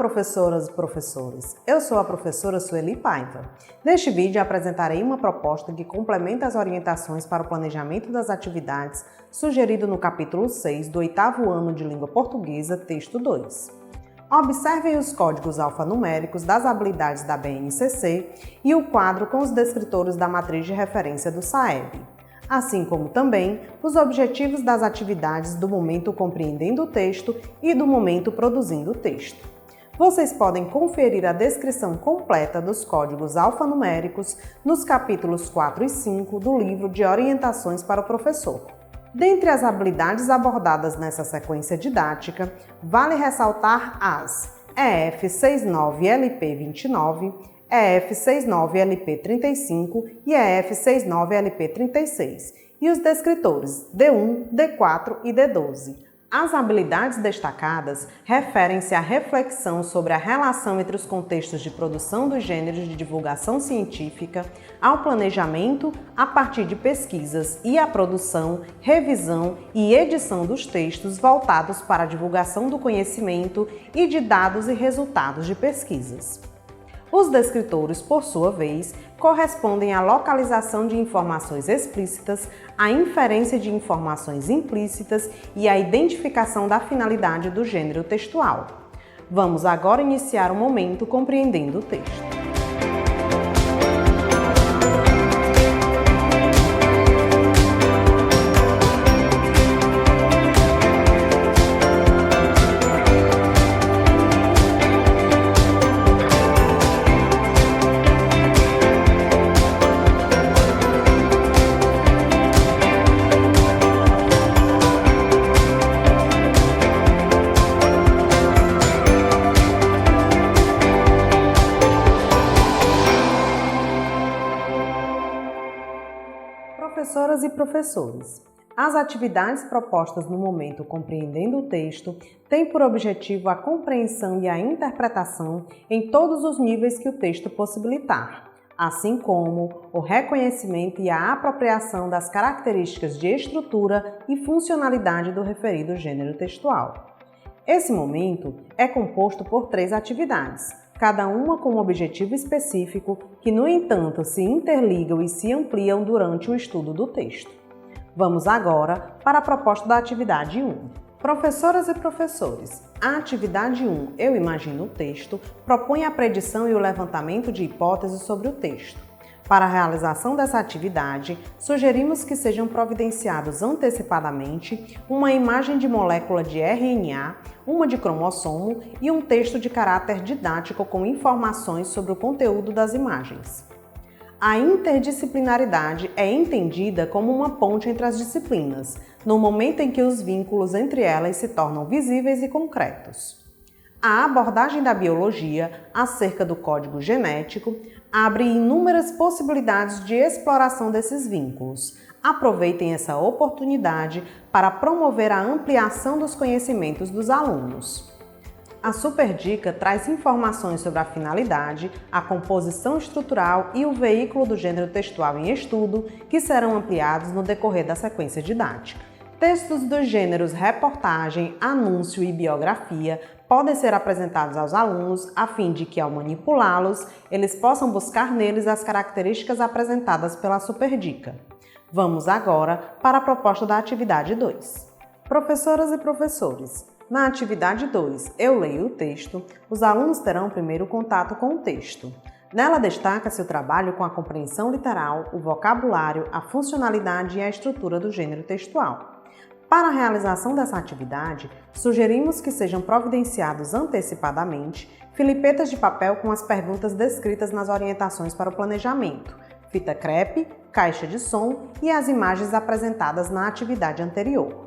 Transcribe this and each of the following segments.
professoras e professores! Eu sou a professora Sueli Paiva. Neste vídeo apresentarei uma proposta que complementa as orientações para o planejamento das atividades sugerido no capítulo 6 do 8º ano de Língua Portuguesa, texto 2. Observem os códigos alfanuméricos das habilidades da BNCC e o quadro com os descritores da matriz de referência do SAEB, assim como também os objetivos das atividades do momento compreendendo o texto e do momento produzindo o texto. Vocês podem conferir a descrição completa dos códigos alfanuméricos nos capítulos 4 e 5 do livro de Orientações para o Professor. Dentre as habilidades abordadas nessa sequência didática, vale ressaltar as EF 69LP29, EF 69LP35 e EF 69LP36, e os descritores D1, D4 e D12. As habilidades destacadas referem-se à reflexão sobre a relação entre os contextos de produção dos gêneros de divulgação científica, ao planejamento a partir de pesquisas e à produção, revisão e edição dos textos voltados para a divulgação do conhecimento e de dados e resultados de pesquisas. Os descritores, por sua vez, correspondem à localização de informações explícitas, à inferência de informações implícitas e à identificação da finalidade do gênero textual. Vamos agora iniciar o momento compreendendo o texto. Professoras e professores, as atividades propostas no momento compreendendo o texto têm por objetivo a compreensão e a interpretação em todos os níveis que o texto possibilitar, assim como o reconhecimento e a apropriação das características de estrutura e funcionalidade do referido gênero textual. Esse momento é composto por 3 atividades, cada uma com um objetivo específico que, no entanto, se interligam e se ampliam durante o estudo do texto. Vamos agora para a proposta da atividade 1. Professoras e professores, a atividade 1, Eu Imagino o Texto, propõe a predição e o levantamento de hipóteses sobre o texto. Para a realização dessa atividade, sugerimos que sejam providenciados antecipadamente uma imagem de molécula de RNA, uma de cromossomo e um texto de caráter didático com informações sobre o conteúdo das imagens. A interdisciplinaridade é entendida como uma ponte entre as disciplinas, no momento em que os vínculos entre elas se tornam visíveis e concretos. A abordagem da biologia acerca do código genético abre inúmeras possibilidades de exploração desses vínculos. Aproveitem essa oportunidade para promover a ampliação dos conhecimentos dos alunos. A Superdica traz informações sobre a finalidade, a composição estrutural e o veículo do gênero textual em estudo, que serão ampliados no decorrer da sequência didática. Textos dos gêneros reportagem, anúncio e biografia podem ser apresentados aos alunos a fim de que, ao manipulá-los, eles possam buscar neles as características apresentadas pela Superdica. Vamos agora para a proposta da atividade 2. Professoras e professores, na atividade 2, Eu Leio o Texto, os alunos terão primeiro contato com o texto. Nela destaca-se o trabalho com a compreensão literal, o vocabulário, a funcionalidade e a estrutura do gênero textual. Para a realização dessa atividade, sugerimos que sejam providenciados antecipadamente filipetas de papel com as perguntas descritas nas orientações para o planejamento, fita crepe, caixa de som e as imagens apresentadas na atividade anterior.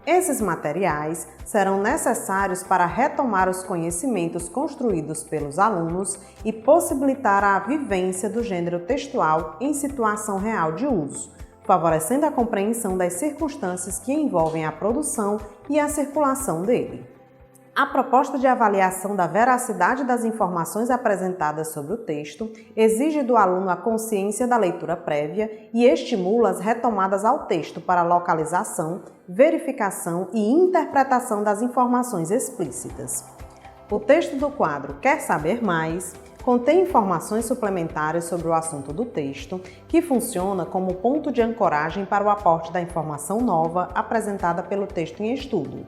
Esses materiais serão necessários para retomar os conhecimentos construídos pelos alunos e possibilitar a vivência do gênero textual em situação real de uso, favorecendo a compreensão das circunstâncias que envolvem a produção e a circulação dele. A proposta de avaliação da veracidade das informações apresentadas sobre o texto exige do aluno a consciência da leitura prévia e estimula as retomadas ao texto para localização, verificação e interpretação das informações explícitas. O texto do quadro Quer Saber Mais? Contém informações suplementares sobre o assunto do texto, que funciona como ponto de ancoragem para o aporte da informação nova apresentada pelo texto em estudo,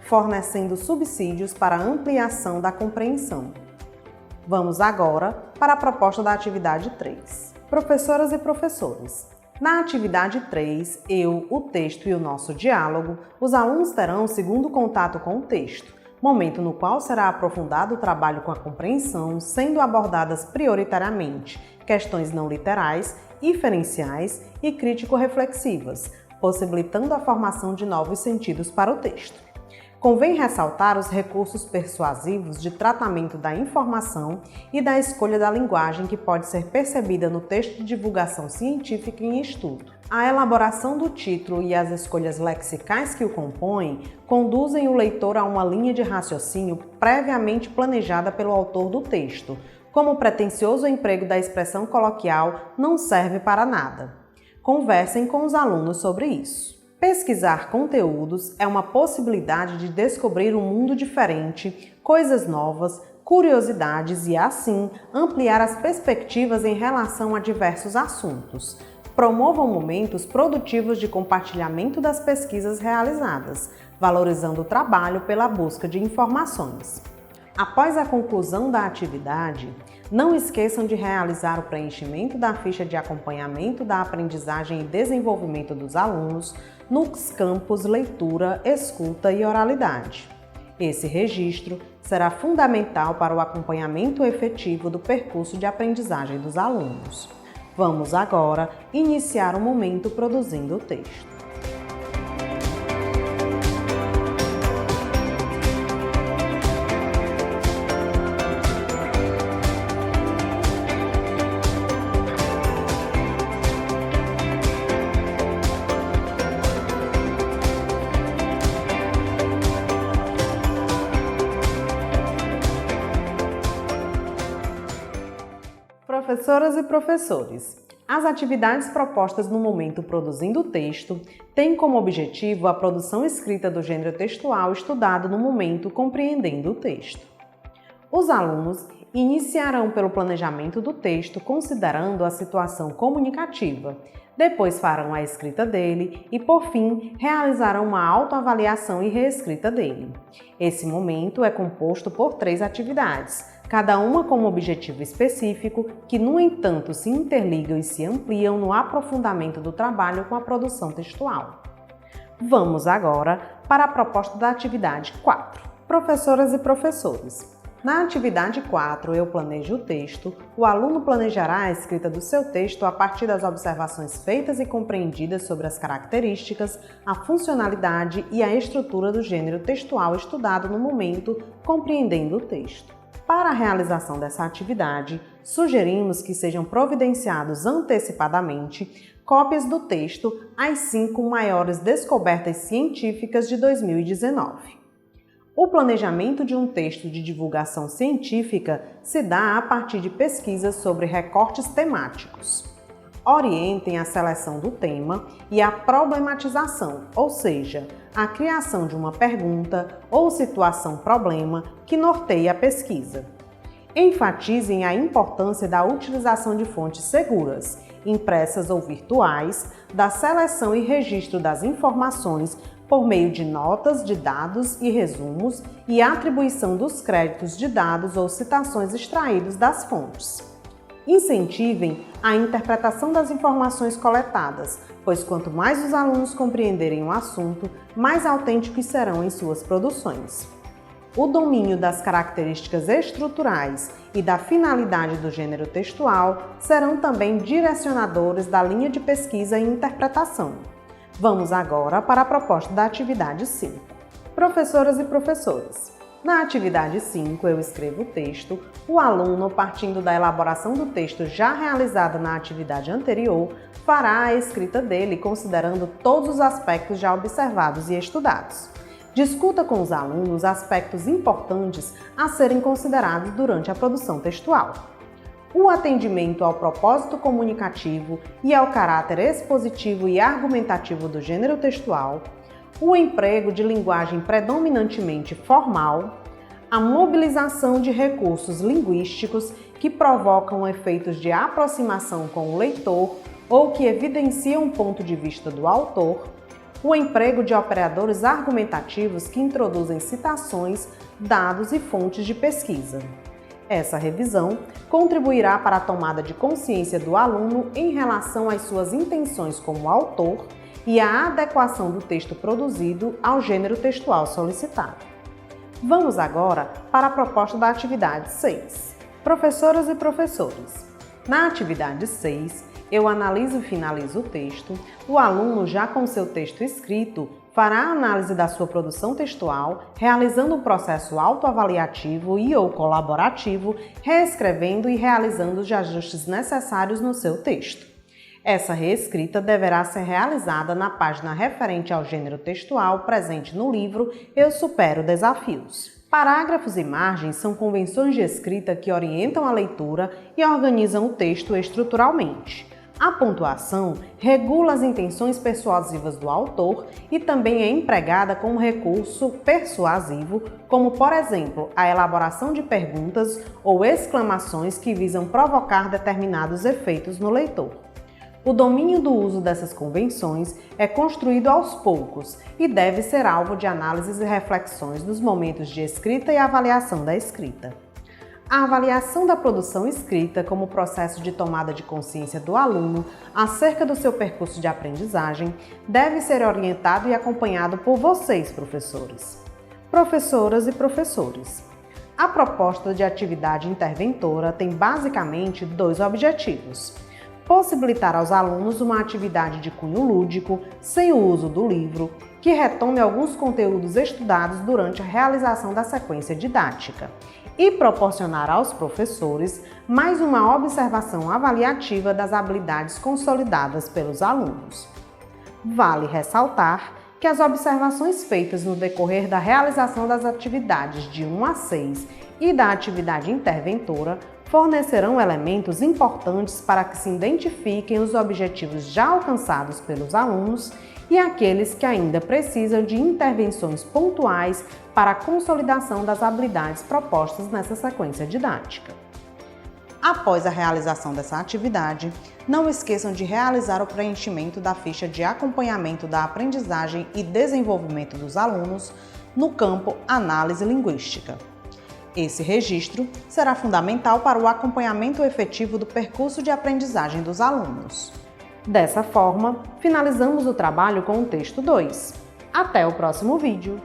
fornecendo subsídios para a ampliação da compreensão. Vamos agora para a proposta da atividade 3. Professoras e professores, na atividade 3, eu, o texto e o nosso diálogo, os alunos terão o segundo contato com o texto, momento no qual será aprofundado o trabalho com a compreensão, sendo abordadas prioritariamente questões não literais, inferenciais e crítico-reflexivas, possibilitando a formação de novos sentidos para o texto. Convém ressaltar os recursos persuasivos de tratamento da informação e da escolha da linguagem que pode ser percebida no texto de divulgação científica em estudo. A elaboração do título e as escolhas lexicais que o compõem conduzem o leitor a uma linha de raciocínio previamente planejada pelo autor do texto, como o pretensioso emprego da expressão coloquial não serve para nada. Conversem com os alunos sobre isso. Pesquisar conteúdos é uma possibilidade de descobrir um mundo diferente, coisas novas, curiosidades e, assim, ampliar as perspectivas em relação a diversos assuntos. Promovam momentos produtivos de compartilhamento das pesquisas realizadas, valorizando o trabalho pela busca de informações. Após a conclusão da atividade, não esqueçam de realizar o preenchimento da ficha de acompanhamento da aprendizagem e desenvolvimento dos alunos nos campos leitura, escuta e oralidade. Esse registro será fundamental para o acompanhamento efetivo do percurso de aprendizagem dos alunos. Vamos agora iniciar o momento produzindo o texto. Professoras e professores, as atividades propostas no momento produzindo o texto têm como objetivo a produção escrita do gênero textual estudado no momento compreendendo o texto. Os alunos iniciarão pelo planejamento do texto considerando a situação comunicativa, depois farão a escrita dele e, por fim, realizarão uma autoavaliação e reescrita dele. Esse momento é composto por 3 atividades, cada uma com um objetivo específico, que, no entanto, se interligam e se ampliam no aprofundamento do trabalho com a produção textual. Vamos agora para a proposta da atividade 4. Professoras e professores, na atividade 4, eu planejo o texto, o aluno planejará a escrita do seu texto a partir das observações feitas e compreendidas sobre as características, a funcionalidade e a estrutura do gênero textual estudado no momento compreendendo o texto. Para a realização dessa atividade, sugerimos que sejam providenciados antecipadamente cópias do texto As 5 Maiores Descobertas Científicas de 2019. O planejamento de um texto de divulgação científica se dá a partir de pesquisas sobre recortes temáticos. Orientem a seleção do tema e a problematização, ou seja, a criação de uma pergunta ou situação-problema que norteie a pesquisa. Enfatizem a importância da utilização de fontes seguras, impressas ou virtuais, da seleção e registro das informações por meio de notas de dados e resumos e atribuição dos créditos de dados ou citações extraídos das fontes. Incentivem a interpretação das informações coletadas, pois quanto mais os alunos compreenderem o assunto, mais autênticos serão em suas produções. O domínio das características estruturais e da finalidade do gênero textual serão também direcionadores da linha de pesquisa e interpretação. Vamos agora para a proposta da atividade 5. Professoras e professores, na atividade 5 eu escrevo o texto, o aluno, partindo da elaboração do texto já realizada na atividade anterior, fará a escrita dele considerando todos os aspectos já observados e estudados. Discuta com os alunos aspectos importantes a serem considerados durante a produção textual. O atendimento ao propósito comunicativo e ao caráter expositivo e argumentativo do gênero textual, o emprego de linguagem predominantemente formal, a mobilização de recursos linguísticos que provocam efeitos de aproximação com o leitor ou que evidenciam o ponto de vista do autor, o emprego de operadores argumentativos que introduzem citações, dados e fontes de pesquisa. Essa revisão contribuirá para a tomada de consciência do aluno em relação às suas intenções como autor e à adequação do texto produzido ao gênero textual solicitado. Vamos agora para a proposta da atividade 6. Professoras e professores, na atividade 6, eu analiso e finalizo o texto, o aluno, já com seu texto escrito, fará a análise da sua produção textual, realizando um processo autoavaliativo e/ou colaborativo, reescrevendo e realizando os ajustes necessários no seu texto. Essa reescrita deverá ser realizada na página referente ao gênero textual presente no livro Eu Supero Desafios. Parágrafos e margens são convenções de escrita que orientam a leitura e organizam o texto estruturalmente. A pontuação regula as intenções persuasivas do autor e também é empregada como recurso persuasivo, como, por exemplo, a elaboração de perguntas ou exclamações que visam provocar determinados efeitos no leitor. O domínio do uso dessas convenções é construído aos poucos e deve ser alvo de análises e reflexões nos momentos de escrita e avaliação da escrita. A avaliação da produção escrita como processo de tomada de consciência do aluno acerca do seu percurso de aprendizagem deve ser orientado e acompanhado por vocês, professores. Professoras e professores, a proposta de atividade interventora tem basicamente 2 objetivos: possibilitar aos alunos uma atividade de cunho lúdico, sem o uso do livro, que retome alguns conteúdos estudados durante a realização da sequência didática, e proporcionar aos professores mais uma observação avaliativa das habilidades consolidadas pelos alunos. Vale ressaltar que as observações feitas no decorrer da realização das atividades de 1 a 6 e da atividade interventora fornecerão elementos importantes para que se identifiquem os objetivos já alcançados pelos alunos e aqueles que ainda precisam de intervenções pontuais para a consolidação das habilidades propostas nessa sequência didática. Após a realização dessa atividade, não esqueçam de realizar o preenchimento da ficha de acompanhamento da aprendizagem e desenvolvimento dos alunos no campo Análise Linguística. Esse registro será fundamental para o acompanhamento efetivo do percurso de aprendizagem dos alunos. Dessa forma, finalizamos o trabalho com o texto 2. Até o próximo vídeo!